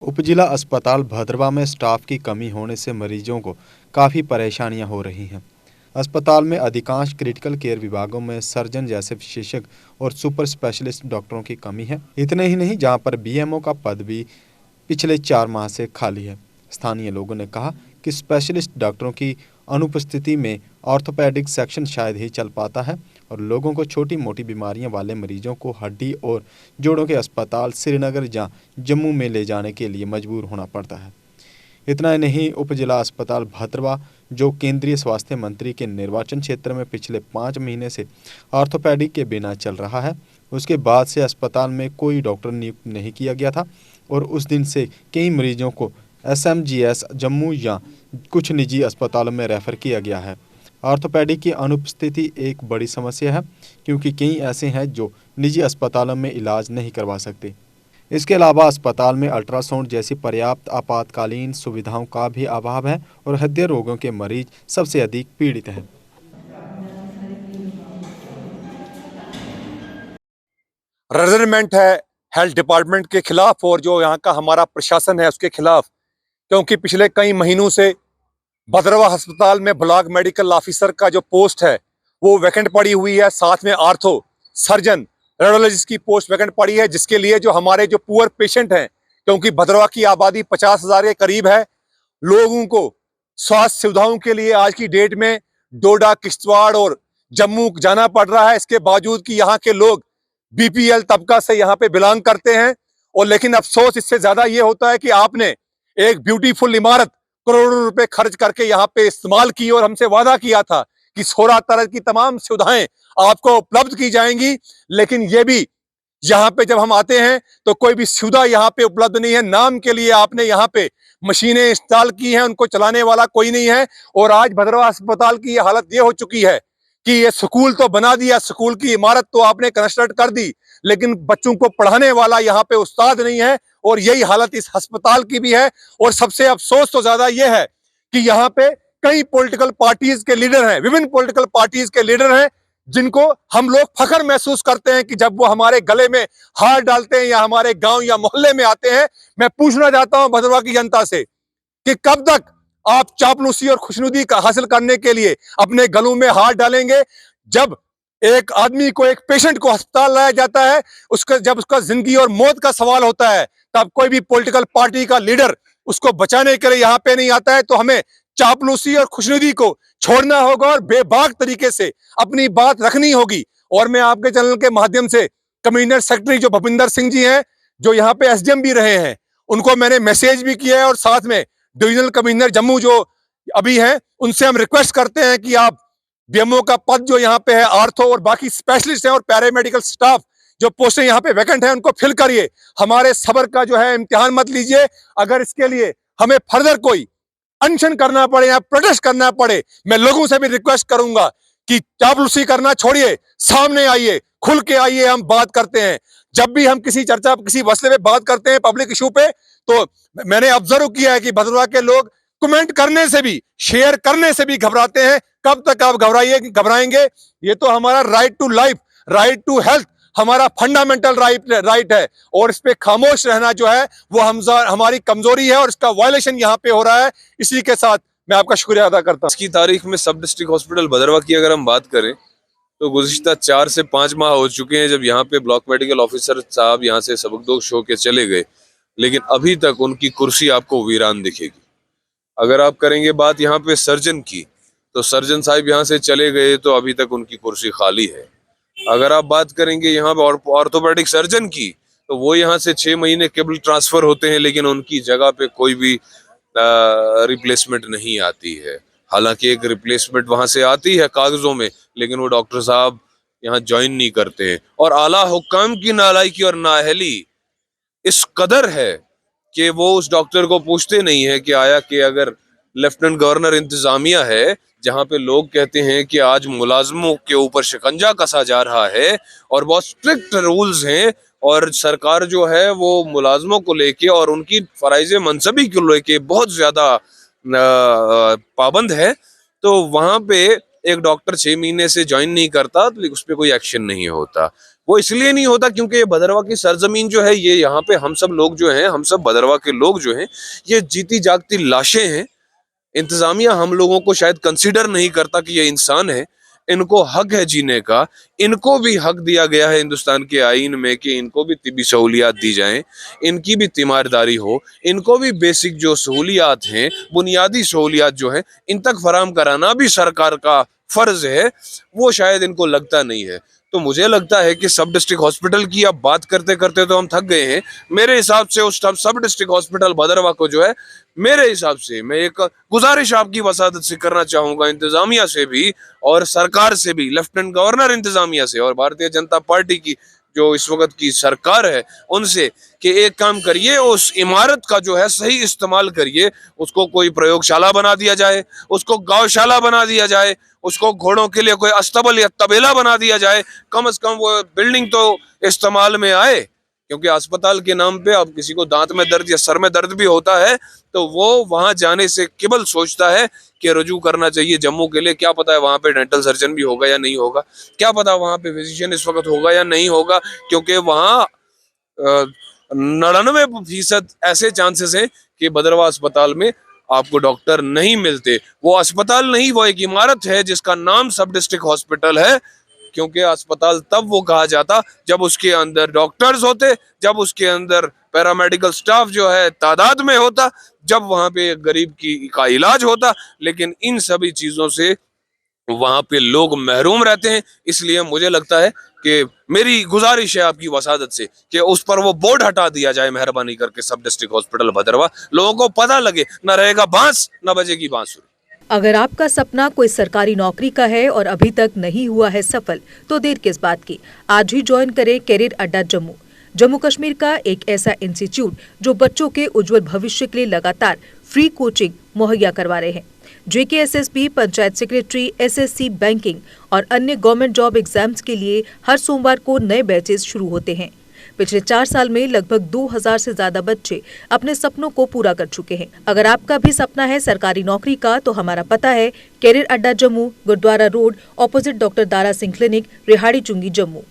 उपजिला अस्पताल भद्रवा में स्टाफ की कमी होने से मरीजों को काफ़ी परेशानियां हो रही हैं। अस्पताल में अधिकांश क्रिटिकल केयर विभागों में सर्जन जैसे विशेषज्ञ और सुपर स्पेशलिस्ट डॉक्टरों की कमी है। इतने ही नहीं, जहां पर बीएमओ का पद भी पिछले 4 माह से खाली है। स्थानीय लोगों ने कहा कि स्पेशलिस्ट डॉक्टरों की अनुपस्थिति में ऑर्थोपेडिक सेक्शन शायद ही चल पाता है और लोगों को छोटी मोटी बीमारियों वाले मरीजों को हड्डी और जोड़ों के अस्पताल श्रीनगर या जम्मू में ले जाने के लिए मजबूर होना पड़ता है। इतना ही नहीं, उपजिला अस्पताल भद्रवा, जो केंद्रीय स्वास्थ्य मंत्री के निर्वाचन क्षेत्र में पिछले 5 महीने से ऑर्थोपेडिक के बिना चल रहा है, उसके बाद से अस्पताल में कोई डॉक्टर नियुक्त नहीं किया गया था और उस दिन से कई मरीजों को एसएमजीएस जम्मू या कुछ निजी अस्पतालों में रेफर किया गया है। ऑर्थोपेडिक की अनुपस्थिति एक बड़ी समस्या है क्योंकि कई ऐसे हैं जो निजी अस्पतालों में इलाज नहीं करवा सकते। इसके अलावा अस्पताल में अल्ट्रासाउंड जैसी पर्याप्त आपातकालीन सुविधाओं का भी अभाव है और हृदय रोगों के मरीज सबसे अधिक पीड़ित हैं। रेजरमेंट है हेल्थ डिपार्टमेंट के खिलाफ और जो यहाँ का हमारा प्रशासन है उसके खिलाफ, क्योंकि पिछले कई महीनों से भद्रवा अस्पताल में ब्लॉक मेडिकल ऑफिसर का जो पोस्ट है वो वैकेंट पड़ी हुई है। साथ में आर्थो सर्जन रेडियोलॉजिस्ट की पोस्ट वैकेंट पड़ी है, जिसके लिए जो हमारे जो पुअर पेशेंट हैं, क्योंकि भद्रवा की आबादी 50,000 के करीब है, लोगों को स्वास्थ्य सुविधाओं के लिए आज की डेट में डोडा, किश्तवाड़ और जम्मू जाना पड़ रहा है। इसके बावजूद कि यहाँ के लोग बीपीएल तबका से यहाँ पे बिलोंग करते हैं। और लेकिन अफसोस इससे ज्यादा ये होता है कि आपने एक ब्यूटीफुल इमारत करोड़ों रुपए खर्च करके यहाँ पे इस्तेमाल की और हमसे वादा किया था कि 16 तरह की तमाम सुविधाएं आपको उपलब्ध की जाएंगी, लेकिन ये भी यहाँ पे जब हम आते हैं तो कोई भी सुविधा यहाँ पे उपलब्ध नहीं है। नाम के लिए आपने यहाँ पे मशीनें इंस्टॉल की हैं, उनको चलाने वाला कोई नहीं है। और आज भद्रवा अस्पताल की ये हालत ये हो चुकी है कि ये स्कूल तो बना दिया, स्कूल की इमारत तो आपने कंस्ट्रक्ट कर दी, लेकिन बच्चों को पढ़ाने वाला यहाँ पे उस्ताद नहीं है। और यही हालत इस अस्पताल की भी है। और सबसे अफसोस तो ज्यादा यह है कि यहाँ पे कई पॉलिटिकल पार्टीज के लीडर हैं, विभिन्न पॉलिटिकल पार्टीज के लीडर हैं, जिनको हम लोग फख्र महसूस करते हैं कि जब वो हमारे गले में हाथ डालते हैं या हमारे गांव या मोहल्ले में आते हैं। मैं पूछना चाहता हूं भद्रवा की जनता से कि कब तक आप चापलूसी और खुशनुदी का हासिल करने के लिए अपने गलों में हाथ डालेंगे। जब एक आदमी को, एक पेशेंट को अस्पताल लाया जाता है, जब उसका जिंदगी और मौत का सवाल होता है, तब कोई भी पॉलिटिकल पार्टी का लीडर उसको बचाने के लिए यहाँ पे नहीं आता है। तो हमें चापलूसी और खुशनुदी को छोड़ना होगा और बेबाक तरीके से अपनी बात रखनी होगी। और मैं आपके चैनल के माध्यम से कमिश्नर सेक्रेटरी जो भूपिंदर सिंह जी हैं, जो यहाँ पे एसडीएम भी रहे हैं, उनको मैंने मैसेज भी किया है। और साथ में डिविजनल कमिश्नर जम्मू जो अभी हैं, उनसे हम रिक्वेस्ट करते हैं कि आप बीएमओ का पद जो यहाँ पे है, आर्थो और बाकी स्पेशलिस्ट हैं और पैरामेडिकल स्टाफ जो पोस्टें यहाँ पे वैकेंट है, उनको फिल करिए। हमारे सब्र का जो है इम्तिहान मत लीजिए। अगर इसके लिए हमें फर्दर कोई अनशन करना पड़े या प्रोटेस्ट करना पड़े, मैं लोगों से भी रिक्वेस्ट करूंगा कि चापलूसी करना छोड़िए, सामने आइए, खुल के आइए, हम बात करते हैं। जब भी हम किसी चर्चा, किसी मसले पे बात करते हैं, पब्लिक इशू पे, तो मैंने ऑब्जर्व किया है कि भद्रवा के लोग कमेंट करने से भी, शेयर करने से भी घबराते हैं। कब तक आप घबराएंगे? ये तो हमारा right to life, right to health, हमारा फंडामेंटल राइट है। और इस पे खामोश रहना जो है वो हमारी कमजोरी है और इसका वायलेशन यहाँ पे हो रहा है। इसी के साथ मैं आपका शुक्रिया अदा करता हूँ। आज की तारीख में सब डिस्ट्रिक्ट हॉस्पिटल भद्रवा की अगर हम बात करें तो गुज़िश्ता 4 से 5 माह हो चुके हैं जब यहाँ पे ब्लॉक मेडिकल ऑफिसर साहब यहाँ से सबकदोश होके चले गए, लेकिन अभी तक उनकी कुर्सी आपको वीरान दिखेगी। अगर आप करेंगे बात यहाँ पे सर्जन की, तो सर्जन साहब यहाँ से चले गए तो अभी तक उनकी कुर्सी खाली है। अगर आप बात करेंगे यहाँ पे ऑर्थोपेडिक सर्जन की, तो वो यहाँ से 6 महीने केबल ट्रांसफर होते हैं, लेकिन उनकी जगह पे कोई भी रिप्लेसमेंट नहीं आती है। हालांकि एक रिप्लेसमेंट वहां से आती है कागजों में, लेकिन वो डॉक्टर साहब यहाँ ज्वाइन नहीं करते हैं। और आला हुक्काम की नालायकी और नाअहली इस कदर है कि वो उस डॉक्टर को पूछते नहीं है कि आया कि अगर लेफ्टिनेंट गवर्नर इंतजामिया है, जहां पे लोग कहते हैं कि आज मुलाजमों के ऊपर शिकंजा कसा जा रहा है और बहुत स्ट्रिक्ट रूल्स हैं, और सरकार जो है वो मुलाजमों को लेके और उनकी फराइज मनसबी को लेके बहुत ज्यादा पाबंद है, तो वहां पे एक डॉक्टर 6 महीने से ज्वाइन नहीं करता तो उस पर कोई एक्शन नहीं होता। वो इसलिए नहीं होता क्योंकि ये भदरवा की सरजमीन जो है, ये यहाँ पे हम सब लोग जो हैं, हम सब भदरवा के लोग जो हैं, ये जीती जागती लाशें हैं। इंतजामिया हम लोगों को शायद कंसीडर नहीं करता कि ये इंसान है, इनको हक है जीने का, इनको भी हक दिया गया है हिंदुस्तान के आईन में कि इनको भी तिब्बी सहूलियात दी जाएं, इनकी भी तीमारदारी हो, इनको भी बेसिक जो सहूलियात हैं, बुनियादी सहूलियात जो हैं, इन तक फराहम कराना भी सरकार का फर्ज है। वो शायद इनको लगता नहीं है। तो मुझे लगता है कि सब डिस्ट्रिक्ट हॉस्पिटल की अब बात करते करते तो हम थक गए हैं। मेरे हिसाब से उस सब डिस्ट्रिक्ट हॉस्पिटल भदरवा को जो है, मेरे हिसाब से मैं एक गुजारिश आपकी वसादत से करना चाहूंगा, इंतजामिया से भी और सरकार से भी, लेफ्टिनेंट गवर्नर इंतजामिया से और भारतीय जनता पार्टी की जो इस वक्त की सरकार है उनसे, कि एक काम करिए, उस इमारत का जो है सही इस्तेमाल करिए, उसको कोई प्रयोगशाला बना दिया जाए, उसको गौशाला बना दिया जाए, उसको घोड़ों के लिए कोई अस्तबल या तबेला बना दिया जाए। कम से कम वो बिल्डिंग तो इस्तेमाल में आए, क्योंकि अस्पताल के नाम पे अब किसी को दांत में दर्द या सर में दर्द भी होता है तो वो वहां जाने से केवल सोचता है कि रुजू करना चाहिए जम्मू के लिए। क्या पता है वहां पे डेंटल सर्जन भी होगा या नहीं होगा, क्या पता वहां पे फिजिशियन इस वक्त होगा या नहीं होगा, क्योंकि वहां 99% ऐसे चांसेस हैं कि भदरवा अस्पताल में आपको डॉक्टर नहीं मिलते। वो अस्पताल नहीं, वो एक इमारत है जिसका नाम सब डिस्ट्रिक्ट हॉस्पिटल है, क्योंकि अस्पताल तब वो कहा जाता जब उसके अंदर डॉक्टर्स होते, जब उसके अंदर पैरामेडिकल स्टाफ जो है तादाद में होता, जब वहां पे गरीब का इलाज होता। लेकिन इन सभी चीजों से वहां पे लोग महरूम रहते हैं। इसलिए मुझे लगता है कि मेरी गुजारिश है आपकी वसादत से कि उस पर वो बोर्ड हटा दिया जाए मेहरबानी करके, सब डिस्ट्रिक्ट हॉस्पिटल भदरवा। लोगों को पता लगे, न रहेगा बांस न बजेगी बांसुरी। अगर आपका सपना कोई सरकारी नौकरी का है और अभी तक नहीं हुआ है सफल, तो देर किस बात की। आज ही ज्वाइन करें कैरियर अड्डा जम्मू, जम्मू कश्मीर का एक ऐसा इंस्टीट्यूट जो बच्चों के उज्जवल भविष्य के लिए लगातार फ्री कोचिंग मुहैया करवा रहे हैं। JKSSB, panchayat secretary, SSC, banking और अन्य गवर्नमेंट जॉब एग्जाम्स के लिए हर सोमवार को नए बैचेस शुरू होते हैं। पिछले 4 साल में लगभग 2000 से ज्यादा बच्चे अपने सपनों को पूरा कर चुके हैं। अगर आपका भी सपना है सरकारी नौकरी का, तो हमारा पता है career Adda Jammu, Gurudwara road, opposite doctor Dara Singh clinic, Rehari Chungi, Jammu.